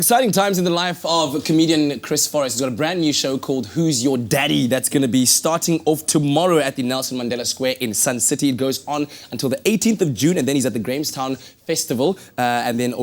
Exciting times in the life of comedian Chris Forrest. He's got a brand new show called Who's Your Daddy that's going to be starting off tomorrow at the Nelson Mandela Square in Sun City. It goes on until the 18th of June, and then he's at the Grahamstown Festival, and then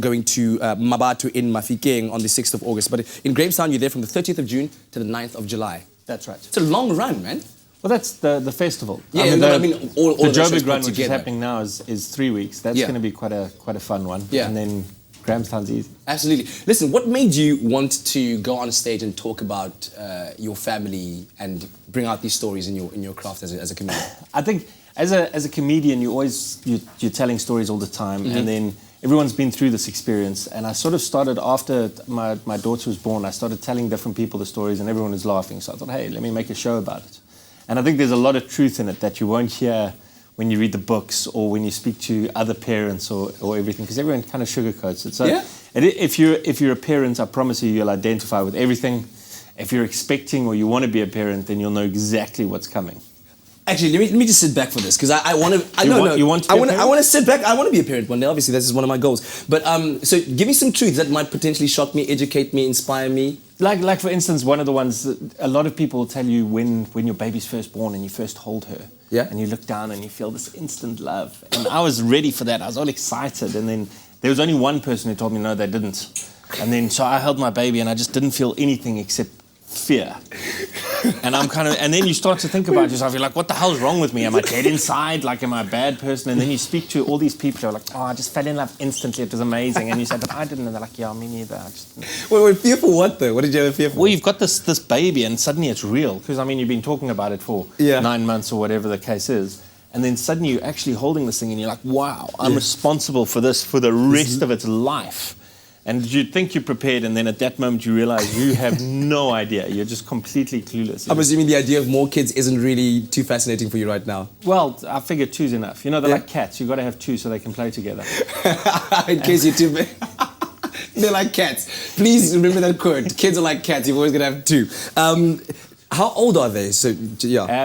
going to Mabatu in Mafikeng on the 6th of August. But in Grahamstown, you're there from the 30th of June to the 9th of July. That's right. It's a long run, man. Well, that's the festival. Yeah, I mean, all the of those shows Joburg run, put which together. is happening now, is 3 weeks. That's going to be quite a fun one. Yeah. And then Grahamstown's easy. Absolutely. Listen, what made you want to go on stage and talk about your family and bring out these stories in your craft as a comedian? I think as a comedian, you're telling stories all the time, and then everyone's been through this experience. And I sort of started after my daughter was born. I started telling different people the stories, and everyone was laughing. So I thought, hey, let me make a show about it. And I think there's a lot of truth in it that you won't hear when you read the books or when you speak to other parents or everything, because everyone kind of sugarcoats it. So if you're a parent, I promise you'll identify with everything. If you're expecting or you want to be a parent, then you'll know exactly what's coming. Actually, let me just sit back for this, because I want to. I want to sit back. I want to be a parent one day. Obviously, this is one of my goals. But so give me some truths that might potentially shock me, educate me, inspire me. Like for instance, one of the ones that a lot of people tell you when your baby's first born and you first hold her, and you look down and you feel this instant love. And I was ready for that. I was all excited, and then there was only one person who told me no, they didn't. And then so I held my baby and I just didn't feel anything except fear. And and then you start to think about yourself. You're like, what the hell's wrong with me? Am I dead inside? Like, am I a bad person? And then you speak to all these people who are like, oh, I just fell in love instantly. It was amazing. And you say, but I didn't. And they're like, yeah, me neither. Wait, fear for what though? What did you ever fear for? Well, you've got this baby and suddenly it's real. Because I mean, you've been talking about it for 9 months or whatever the case is. And then suddenly you're actually holding this thing and you're like, wow, I'm responsible for this for the rest of its life. And you think you're prepared, and then at that moment you realize you have no idea. You're just completely clueless. I'm assuming the idea of more kids isn't really too fascinating for you right now. Well, I figure two's enough. You know, they're like cats. You've got to have two so they can play together. In case you're too big. They're like cats. Please remember that quote. Kids are like cats. You've always got to have two. How old are they? So,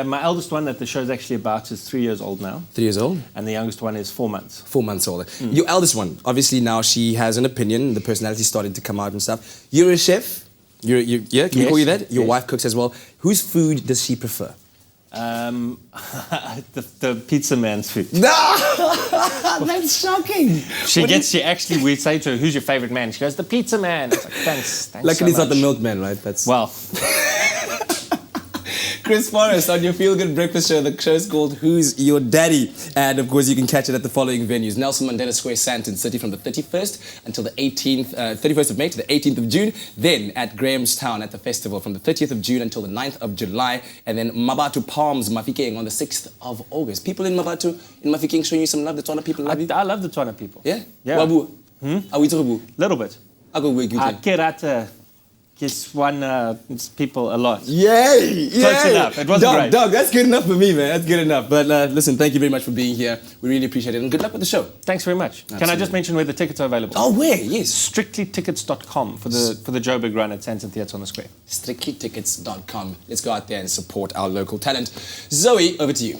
my eldest one that the show's actually about is 3 years old now. 3 years old? And the youngest one is 4 months. 4 months old. Your eldest one, obviously now she has an opinion. The personality's starting to come out and stuff. You're a chef? Can we call you that? Your wife cooks as well. Whose food does she prefer? The pizza man's food. No! That's shocking. We say to her, who's your favorite man? She goes, the pizza man. I was like, thanks Luckily so it's not much. the milkman, right? Well... Chris Forrest on your Feel Good Breakfast show. The show's called Who's Your Daddy? And of course, you can catch it at the following venues: Nelson Mandela Square, Sandton City, from the 31st until the 31st of May to the 18th of June. Then at Grahamstown at the festival from the 30th of June until the 9th of July. And then Mabatu Palms, Mafikeng on the 6th of August. People in Mabatu, in Mafikeng, showing you some love. The Tswana people love you? I love the Tswana people. Yeah? Yeah. Wabu? Are we talking? Little bit. I go with you. One people a lot. Yay! Close enough. It wasn't great. Dog, that's good enough for me, man. That's good enough. But listen, thank you very much for being here. We really appreciate it. And good luck with the show. Thanks very much. Absolutely. Can I just mention where the tickets are available? Oh, where? Yes. Strictlytickets.com for the Joburg run at Sandton Theatre on the Square. Strictlytickets.com. Let's go out there and support our local talent. Zoe, over to you.